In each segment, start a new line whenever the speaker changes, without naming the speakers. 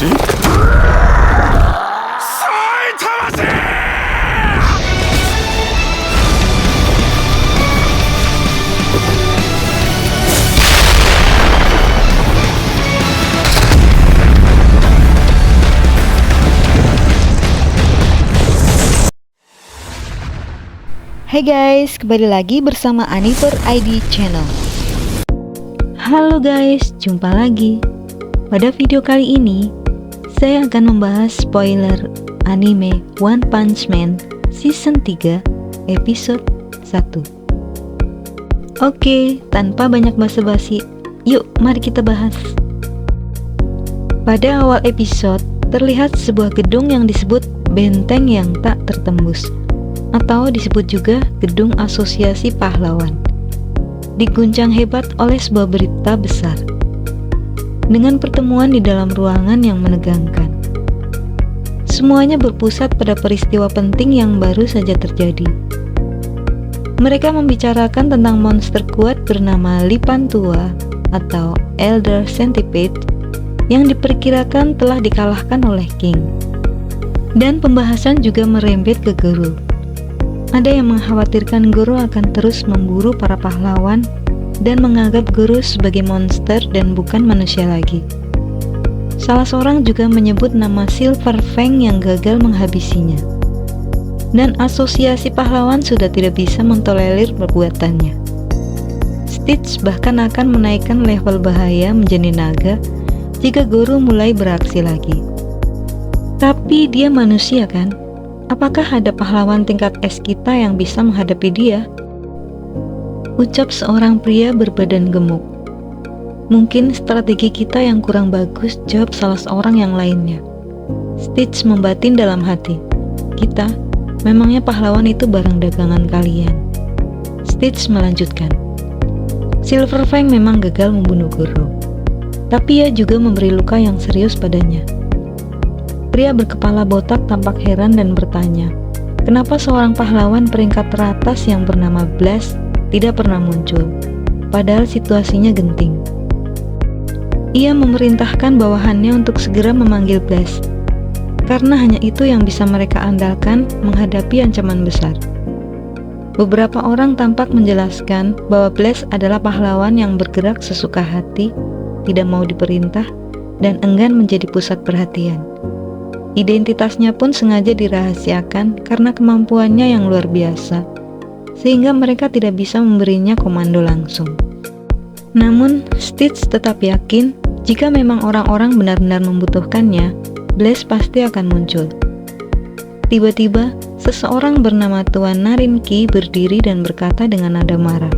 魂埼玉ぜ。
Hai guys, kembali lagi bersama Aniver ID Channel. Halo guys, jumpa lagi. Pada video kali ini, saya akan membahas spoiler anime One Punch Man Season 3 Episode 1. Oke, tanpa banyak basa-basi, yuk mari kita bahas. Pada awal episode, terlihat sebuah gedung yang disebut benteng yang tak tertembus, atau disebut juga Gedung Asosiasi Pahlawan, diguncang hebat oleh sebuah berita besar, dengan pertemuan di dalam ruangan yang menegangkan. Semuanya berpusat pada peristiwa penting yang baru saja terjadi. Mereka membicarakan tentang monster kuat bernama Lipantua atau Elder Centipede yang diperkirakan telah dikalahkan oleh King. Dan pembahasan juga merembet ke Guru. Ada yang mengkhawatirkan Guru akan terus memburu para pahlawan dan menganggap Guru sebagai monster dan bukan manusia lagi. Salah seorang juga menyebut nama Silver Fang yang gagal menghabisinya. Dan asosiasi pahlawan sudah tidak bisa mentolerir perbuatannya. Stitch bahkan akan menaikkan level bahaya menjadi naga jika Guru mulai beraksi lagi. Tapi dia manusia kan? Apakah ada pahlawan tingkat es kita yang bisa menghadapi dia? Ucap seorang pria berbadan gemuk. Mungkin strategi kita yang kurang bagus, jawab salah seorang yang lainnya. Stitch membatin dalam hati. Kita, memangnya pahlawan itu barang dagangan kalian. Stitch melanjutkan. Silver Fang memang gagal membunuh Guru, tapi ia juga memberi luka yang serius padanya. Pria berkepala botak tampak heran dan bertanya, kenapa seorang pahlawan peringkat teratas yang bernama Blast tidak pernah muncul, padahal situasinya genting. Ia memerintahkan bawahannya untuk segera memanggil Blast, karena hanya itu yang bisa mereka andalkan menghadapi ancaman besar. Beberapa orang tampak menjelaskan bahwa Blast adalah pahlawan yang bergerak sesuka hati, tidak mau diperintah, dan enggan menjadi pusat perhatian. Identitasnya pun sengaja dirahasiakan karena kemampuannya yang luar biasa, sehingga mereka tidak bisa memberinya komando langsung. Namun, Stitch tetap yakin jika memang orang-orang benar-benar membutuhkannya, Blaze pasti akan muncul. Tiba-tiba, seseorang bernama Tuan Narinki berdiri dan berkata dengan nada marah.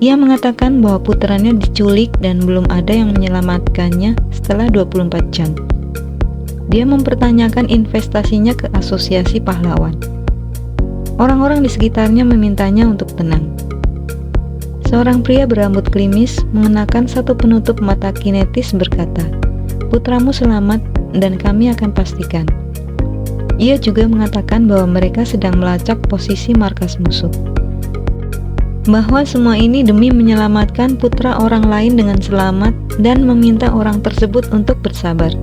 Ia mengatakan bahwa putranya diculik dan belum ada yang menyelamatkannya setelah 24 jam. Dia mempertanyakan investasinya ke asosiasi pahlawan. Orang-orang di sekitarnya memintanya untuk tenang. Seorang pria berambut klimis mengenakan satu penutup mata kinetis berkata, "Putramu selamat dan kami akan pastikan." Ia juga mengatakan bahwa mereka sedang melacak posisi markas musuh. Bahwa semua ini demi menyelamatkan putra orang lain dengan selamat dan meminta orang tersebut untuk bersabar.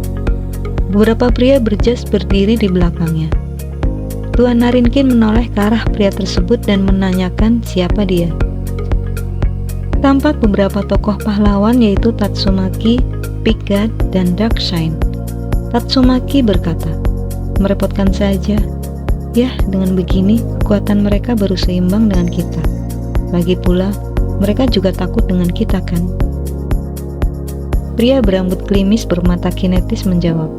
Beberapa pria berjas berdiri di belakangnya. Tuan Narinkin menoleh ke arah pria tersebut dan menanyakan siapa dia. Tampak beberapa tokoh pahlawan yaitu Tatsumaki, Pickguard, dan Darkshine. Tatsumaki berkata, "Merepotkan saja. Yah, dengan begini kekuatan mereka baru seimbang dengan kita. Lagi pula, mereka juga takut dengan kita kan?" Pria berambut klimis bermata kinetis menjawab,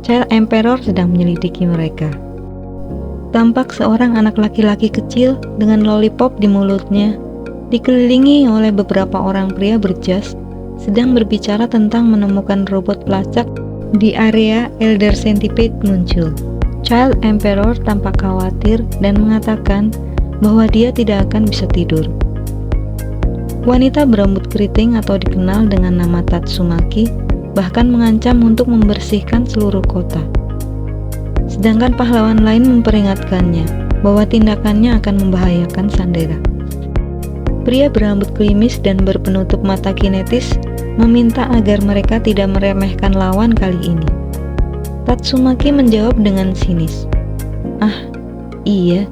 "Child Emperor sedang menyelidiki mereka." Tampak seorang anak laki-laki kecil dengan lollipop di mulutnya, dikelilingi oleh beberapa orang pria berjas, sedang berbicara tentang menemukan robot pelacak di area Elder Centipede muncul. Child Emperor tampak khawatir dan mengatakan bahwa dia tidak akan bisa tidur. Wanita berambut keriting atau dikenal dengan nama Tatsumaki bahkan mengancam untuk membersihkan seluruh kota. Sedangkan pahlawan lain memperingatkannya bahwa tindakannya akan membahayakan Sandera. Pria berambut klimis dan berpenutup mata kinetis meminta agar mereka tidak meremehkan lawan kali ini. Tatsumaki menjawab dengan sinis, "Ah, iya,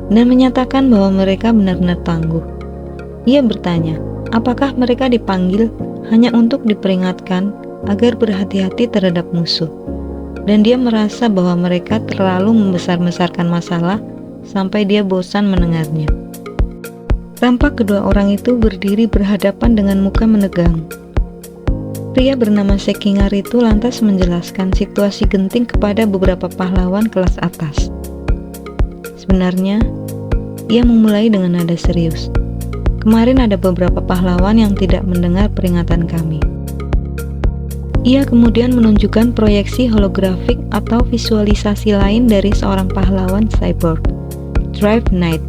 dan menyatakan bahwa mereka benar-benar tangguh. Ia bertanya, apakah mereka dipanggil hanya untuk diperingatkan agar berhati-hati terhadap musuh, dan dia merasa bahwa mereka terlalu membesar-besarkan masalah sampai dia bosan mendengarnya. Tampak kedua orang itu berdiri berhadapan dengan muka menegang. Pria bernama Sekingar itu lantas menjelaskan situasi genting kepada beberapa pahlawan kelas atas. Sebenarnya, ia memulai dengan nada serius. Kemarin ada beberapa pahlawan yang tidak mendengar peringatan kami. Ia kemudian menunjukkan proyeksi holografik atau visualisasi lain dari seorang pahlawan cyborg, Drive Knight.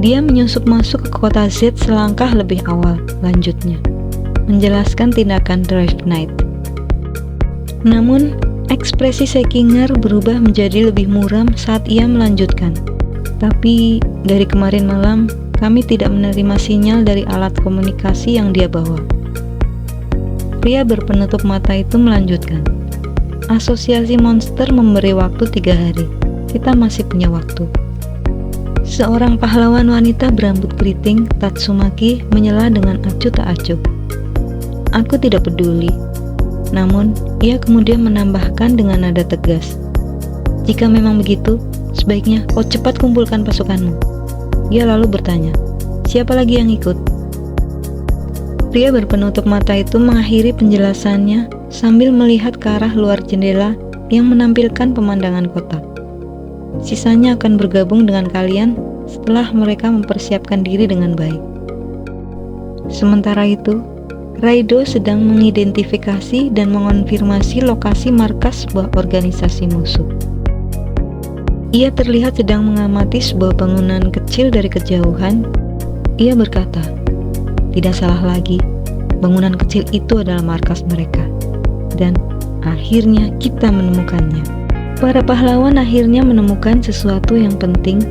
Dia menyusup masuk ke kota Z selangkah lebih awal, lanjutnya, menjelaskan tindakan Drive Knight. Namun, ekspresi Sekingar berubah menjadi lebih muram saat ia melanjutkan. Tapi, dari kemarin malam, kami tidak menerima sinyal dari alat komunikasi yang dia bawa. Pria berpenutup mata itu melanjutkan. Asosiasi monster memberi waktu 3 hari. Kita masih punya waktu. Seorang pahlawan wanita berambut keriting, Tatsumaki, menyela dengan acuh tak acuh. Aku tidak peduli. Namun, ia kemudian menambahkan dengan nada tegas. Jika memang begitu, sebaiknya kau cepat kumpulkan pasukanmu. Ia lalu bertanya, siapa lagi yang ikut? Pria berpenutup mata itu mengakhiri penjelasannya sambil melihat ke arah luar jendela yang menampilkan pemandangan kota. Sisanya akan bergabung dengan kalian setelah mereka mempersiapkan diri dengan baik. Sementara itu, Raido sedang mengidentifikasi dan mengonfirmasi lokasi markas sebuah organisasi musuh. Ia terlihat sedang mengamati sebuah bangunan kecil dari kejauhan. Ia berkata, tidak salah lagi, bangunan kecil itu adalah markas mereka. Dan akhirnya kita menemukannya. Para pahlawan akhirnya menemukan sesuatu yang penting,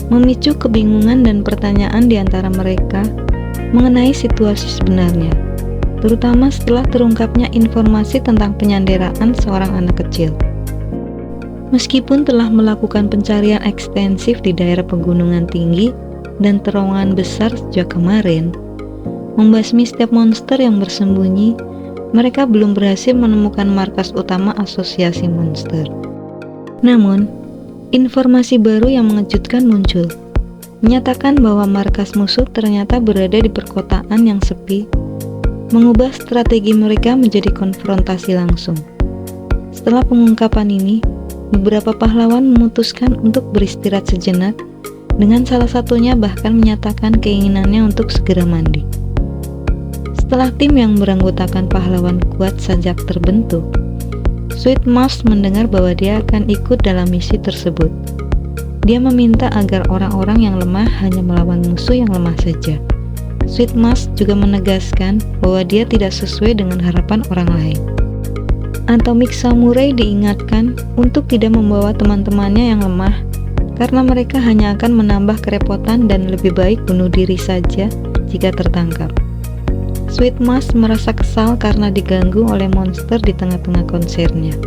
memicu kebingungan dan pertanyaan di antara mereka mengenai situasi sebenarnya, terutama setelah terungkapnya informasi tentang penyanderaan seorang anak kecil. Meskipun telah melakukan pencarian ekstensif di daerah pegunungan tinggi dan terowongan besar sejak kemarin, membasmi setiap monster yang bersembunyi, mereka belum berhasil menemukan markas utama asosiasi monster. Namun, informasi baru yang mengejutkan muncul, menyatakan bahwa markas musuh ternyata berada di perkotaan yang sepi, mengubah strategi mereka menjadi konfrontasi langsung. Setelah pengungkapan ini, beberapa pahlawan memutuskan untuk beristirahat sejenak, dengan salah satunya bahkan menyatakan keinginannya untuk segera mandi. Setelah tim yang beranggotakan pahlawan kuat sajak terbentuk, Sweet Mouse mendengar bahwa dia akan ikut dalam misi tersebut. Dia meminta agar orang-orang yang lemah hanya melawan musuh yang lemah saja. Sweet Mouse juga menegaskan bahwa dia tidak sesuai dengan harapan orang lain. Atomic Samurai diingatkan untuk tidak membawa teman-temannya yang lemah, karena mereka hanya akan menambah kerepotan dan lebih baik bunuh diri saja jika tertangkap. Sweet Mouse merasa kesal karena diganggu oleh monster di tengah-tengah konsernya.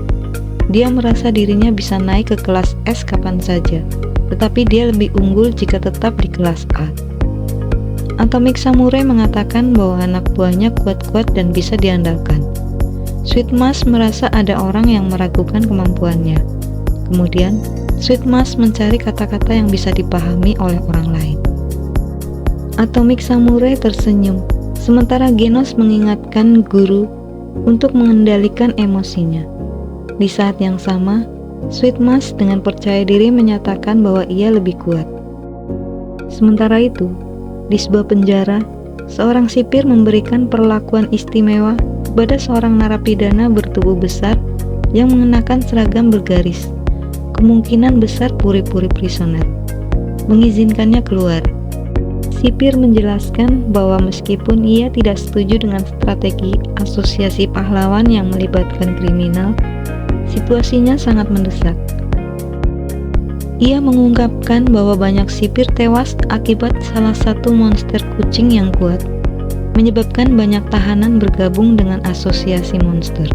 Dia merasa dirinya bisa naik ke kelas S kapan saja, tetapi dia lebih unggul jika tetap di kelas A. Atomic Samurai mengatakan bahwa anak buahnya kuat-kuat dan bisa diandalkan. Sweet Mouse merasa ada orang yang meragukan kemampuannya. Kemudian, Sweet Mouse mencari kata-kata yang bisa dipahami oleh orang lain. Atomic Samurai tersenyum, sementara Genos mengingatkan guru untuk mengendalikan emosinya. Di saat yang sama, Sweet Mouse dengan percaya diri menyatakan bahwa ia lebih kuat. Sementara itu, di sebuah penjara, seorang sipir memberikan perlakuan istimewa kepada seorang narapidana bertubuh besar yang mengenakan seragam bergaris, kemungkinan besar puri-puri prisoner, mengizinkannya keluar. Sipir menjelaskan bahwa meskipun ia tidak setuju dengan strategi asosiasi pahlawan yang melibatkan kriminal, situasinya sangat mendesak. Ia mengungkapkan bahwa banyak sipir tewas akibat salah satu monster kucing yang kuat. menyebabkan banyak tahanan bergabung dengan asosiasi monster.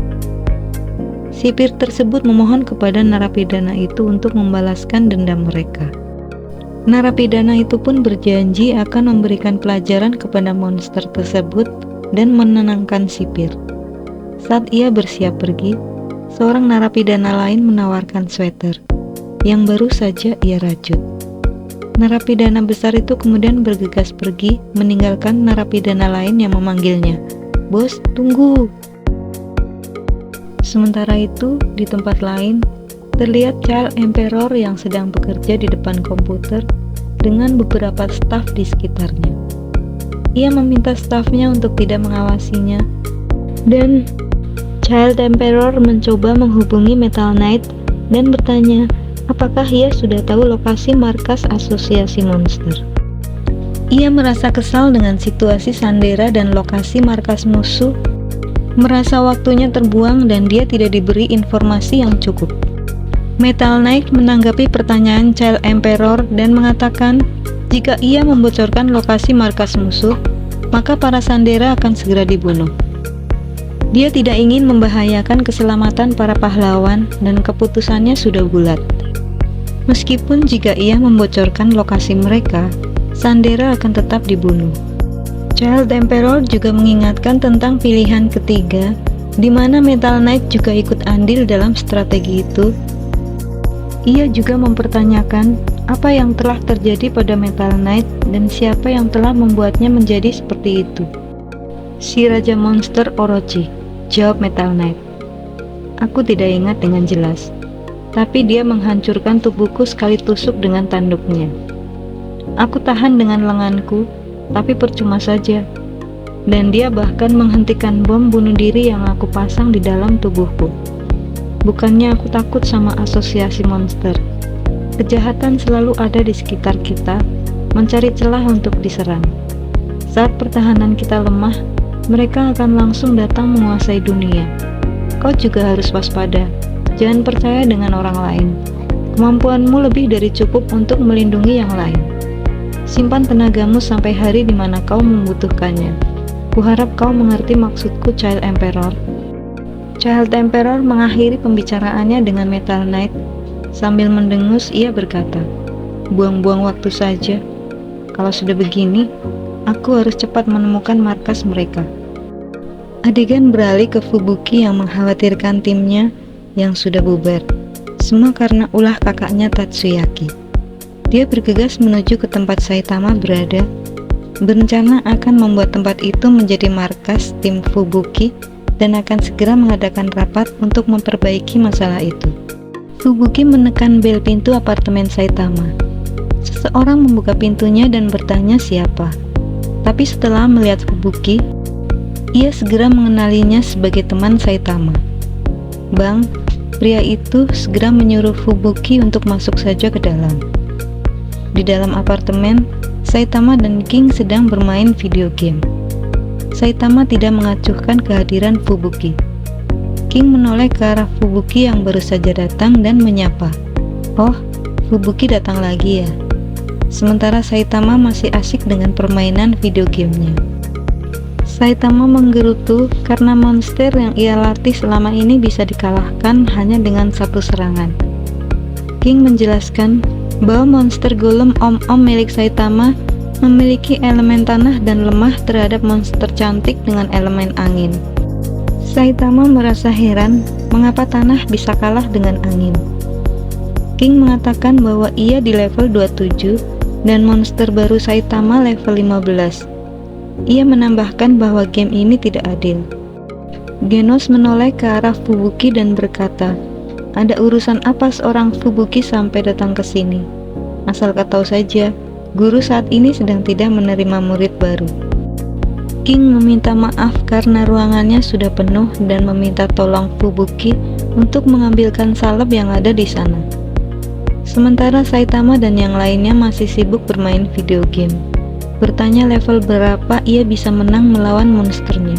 Sipir tersebut memohon kepada narapidana itu untuk membalaskan dendam mereka. Narapidana itu pun berjanji akan memberikan pelajaran kepada monster tersebut dan menenangkan sipir. Saat ia bersiap pergi, seorang narapidana lain menawarkan sweater yang baru saja ia rajut. Narapidana besar itu kemudian bergegas pergi, meninggalkan narapidana lain yang memanggilnya, "Bos, tunggu!" Sementara itu, di tempat lain, terlihat Child Emperor yang sedang bekerja di depan komputer dengan beberapa staf di sekitarnya. Ia meminta stafnya untuk tidak mengawasinya, dan Child Emperor mencoba menghubungi Metal Knight dan bertanya apakah ia sudah tahu lokasi markas asosiasi monster. Ia merasa kesal dengan situasi Sandera dan lokasi markas musuh, merasa waktunya terbuang dan dia tidak diberi informasi yang cukup. Metal Knight menanggapi pertanyaan Child Emperor dan mengatakan jika ia membocorkan lokasi markas musuh, maka para Sandera akan segera dibunuh. Dia tidak ingin membahayakan keselamatan para pahlawan dan keputusannya sudah bulat. Meskipun jika ia membocorkan lokasi mereka, Sandera akan tetap dibunuh. Child Emperor juga mengingatkan tentang pilihan ketiga, di mana Metal Knight juga ikut andil dalam strategi itu. Ia juga mempertanyakan apa yang telah terjadi pada Metal Knight dan siapa yang telah membuatnya menjadi seperti itu. "Si Raja Monster Orochi," jawab Metal Knight. "Aku tidak ingat dengan jelas, tapi dia menghancurkan tubuhku sekali tusuk dengan tanduknya. Aku tahan dengan lenganku, tapi percuma saja. Dan dia bahkan menghentikan bom bunuh diri yang aku pasang di dalam tubuhku. Bukannya aku takut sama asosiasi monster. Kejahatan selalu ada di sekitar kita, mencari celah untuk diserang. Saat pertahanan kita lemah, mereka akan langsung datang menguasai dunia. Kau juga harus waspada, jangan percaya dengan orang lain. Kemampuanmu lebih dari cukup untuk melindungi yang lain. Simpan tenagamu sampai hari di mana kau membutuhkannya. Kuharap kau mengerti maksudku, Child Emperor." Child Emperor mengakhiri pembicaraannya dengan Metal Knight. Sambil mendengus, ia berkata, "Buang-buang waktu saja. Kalau sudah begini, aku harus cepat menemukan markas mereka." Adegan beralih ke Fubuki yang mengkhawatirkan timnya yang sudah bubar. Semua karena ulah kakaknya Tatsuyaki. Dia bergegas menuju ke tempat Saitama berada, berencana akan membuat tempat itu menjadi markas tim Fubuki dan akan segera mengadakan rapat untuk memperbaiki masalah itu. Fubuki menekan bel pintu apartemen Saitama. Seseorang membuka pintunya dan bertanya siapa. Tapi setelah melihat Fubuki, ia segera mengenalinya sebagai teman Saitama. "Bang," pria itu segera menyuruh Fubuki untuk masuk saja ke dalam. Di dalam apartemen, Saitama dan King sedang bermain video game. Saitama tidak mengacuhkan kehadiran Fubuki. King menoleh ke arah Fubuki yang baru saja datang dan menyapa, "Oh, Fubuki datang lagi ya?" Sementara Saitama masih asik dengan permainan video gamenya. Saitama menggerutu karena monster yang ia latih selama ini bisa dikalahkan hanya dengan satu serangan. King menjelaskan bahwa monster golem Om-Om milik Saitama memiliki elemen tanah dan lemah terhadap monster cantik dengan elemen angin. Saitama merasa heran mengapa tanah bisa kalah dengan angin. King mengatakan bahwa ia di level 27 dan monster baru Saitama level 15. Ia menambahkan bahwa game ini tidak adil. Genos menoleh ke arah Fubuki dan berkata, "Ada urusan apa seorang Fubuki sampai datang ke sini? Asal kau tahu saja, guru saat ini sedang tidak menerima murid baru." King meminta maaf karena ruangannya sudah penuh dan meminta tolong Fubuki untuk mengambilkan salep yang ada di sana. Sementara Saitama dan yang lainnya masih sibuk bermain video game, bertanya level berapa ia bisa menang melawan monsternya.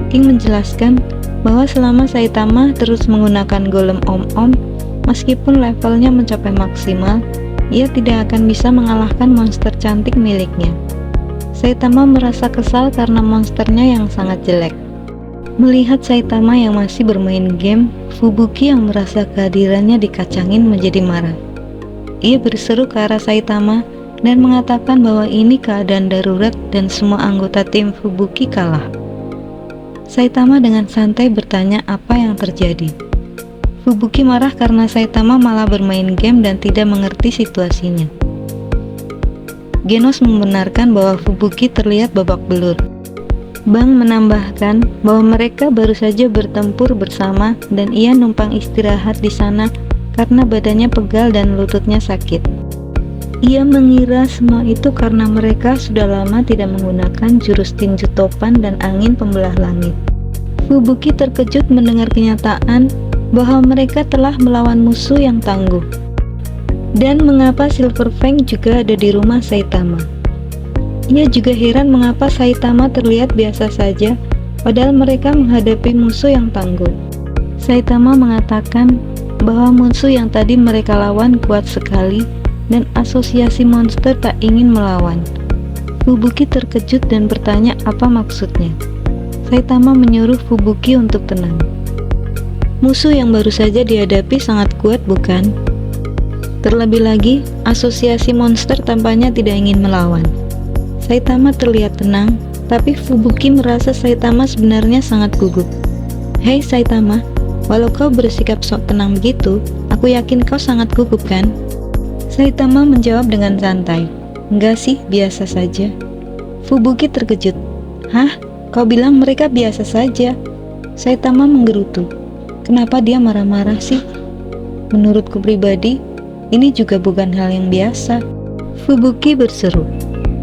King menjelaskan bahwa selama Saitama terus menggunakan golem Om-Om, meskipun levelnya mencapai maksimal, ia tidak akan bisa mengalahkan monster cantik miliknya. Saitama merasa kesal karena monsternya yang sangat jelek. Melihat Saitama yang masih bermain game, Fubuki yang merasa kehadirannya dikacangin menjadi marah. Ia berseru ke arah Saitama dan mengatakan bahwa ini keadaan darurat dan semua anggota tim Fubuki kalah. Saitama dengan santai bertanya apa yang terjadi. Fubuki marah karena Saitama malah bermain game dan tidak mengerti situasinya. Genos membenarkan bahwa Fubuki terlihat babak belur. Bang menambahkan bahwa mereka baru saja bertempur bersama dan ia numpang istirahat di sana karena badannya pegal dan lututnya sakit. Ia mengira semua itu karena mereka sudah lama tidak menggunakan jurus tinju topan dan angin pembelah langit. Fubuki terkejut mendengar kenyataan bahwa mereka telah melawan musuh yang tangguh. Dan mengapa Silver Fang juga ada di rumah Saitama. Ia juga heran mengapa Saitama terlihat biasa saja, padahal mereka menghadapi musuh yang tangguh. Saitama mengatakan bahwa musuh yang tadi mereka lawan kuat sekali dan asosiasi monster tak ingin melawan. Fubuki terkejut dan bertanya apa maksudnya. Saitama menyuruh Fubuki untuk tenang. Musuh yang baru saja dihadapi sangat kuat, bukan? Terlebih lagi, asosiasi monster tampaknya tidak ingin melawan. Saitama terlihat tenang, tapi Fubuki merasa Saitama sebenarnya sangat gugup. Hei Saitama, walau kau bersikap sok tenang begitu, aku yakin kau sangat gugup kan? Saitama menjawab dengan santai. Enggak sih, biasa saja. Fubuki terkejut. Hah? Kau bilang mereka biasa saja? Saitama menggerutu. Kenapa dia marah-marah sih? Menurutku pribadi, ini juga bukan hal yang biasa. Fubuki berseru.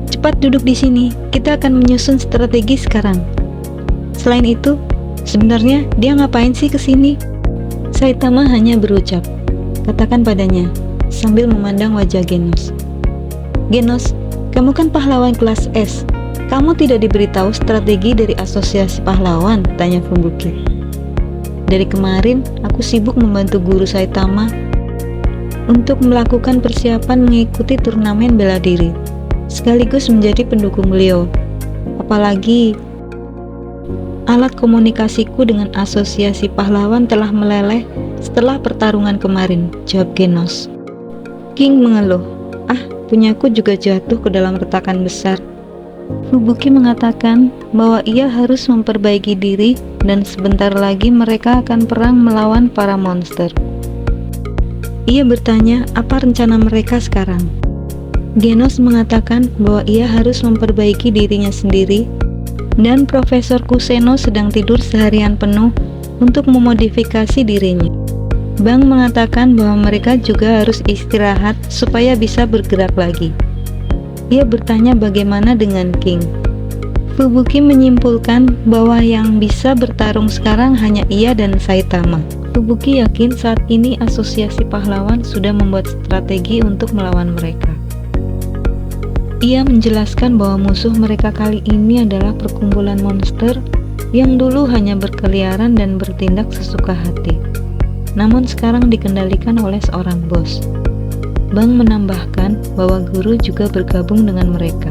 Cepat duduk di sini, kita akan menyusun strategi sekarang. Selain itu, sebenarnya dia ngapain sih kesini? Saitama hanya berucap, katakan padanya, sambil memandang wajah Genos. Genos, kamu kan pahlawan kelas S. Kamu tidak diberitahu strategi dari asosiasi pahlawan? Tanya Fubuki. Dari kemarin, aku sibuk membantu guru Saitama untuk melakukan persiapan mengikuti turnamen bela diri, sekaligus menjadi pendukung beliau. Apalagi, alat komunikasiku dengan asosiasi pahlawan telah meleleh setelah pertarungan kemarin, jawab Genos. King mengeluh, punyaku juga jatuh ke dalam retakan besar. Fubuki mengatakan bahwa ia harus memperbaiki diri dan sebentar lagi mereka akan perang melawan para monster. Ia bertanya apa rencana mereka sekarang. Genos mengatakan bahwa ia harus memperbaiki dirinya sendiri dan Profesor Kuseno sedang tidur seharian penuh untuk memodifikasi dirinya. Bang mengatakan bahwa mereka juga harus istirahat supaya bisa bergerak lagi. Ia bertanya bagaimana dengan King. Fubuki menyimpulkan bahwa yang bisa bertarung sekarang hanya ia dan Saitama. Fubuki yakin saat ini asosiasi pahlawan sudah membuat strategi untuk melawan mereka. Ia menjelaskan bahwa musuh mereka kali ini adalah perkumpulan monster yang dulu hanya berkeliaran dan bertindak sesuka hati, namun sekarang dikendalikan oleh seorang bos. Bang menambahkan bahwa guru juga bergabung dengan mereka.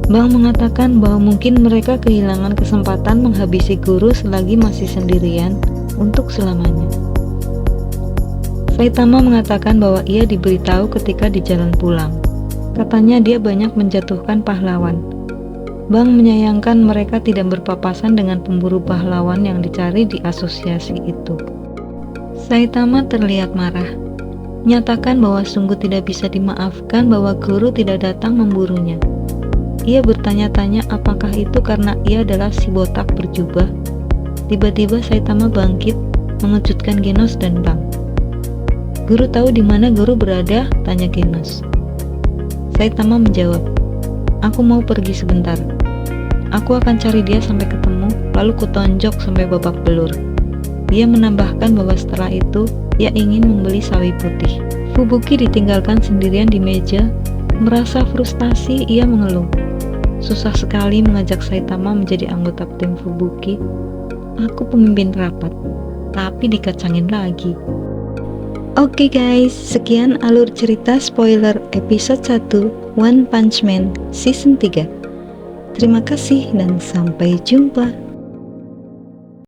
Bang mengatakan bahwa mungkin mereka kehilangan kesempatan menghabisi guru selagi masih sendirian untuk selamanya. Saitama mengatakan bahwa ia diberitahu ketika di jalan pulang. Katanya dia banyak menjatuhkan pahlawan. Bang menyayangkan mereka tidak berpapasan dengan pemburu pahlawan yang dicari di asosiasi itu. Saitama terlihat marah, menyatakan bahwa sungguh tidak bisa dimaafkan bahwa guru tidak datang memburunya. Ia bertanya-tanya apakah itu karena ia adalah si botak berjubah. Tiba-tiba Saitama bangkit, mengejutkan Genos dan Bang. Guru tahu di mana guru berada? Tanya Genos. Saitama menjawab, aku mau pergi sebentar. Aku akan cari dia sampai ketemu, lalu kutonjok sampai babak belur. Dia menambahkan bahwa setelah itu, ia ingin membeli sawi putih. Fubuki ditinggalkan sendirian di meja, merasa frustasi. Ia mengeluh. Susah sekali mengajak Saitama menjadi anggota tim Fubuki. Aku pemimpin rapat, tapi dikacangin lagi. Oke guys, sekian alur cerita spoiler episode 1 One Punch Man season 3. Terima kasih dan sampai jumpa.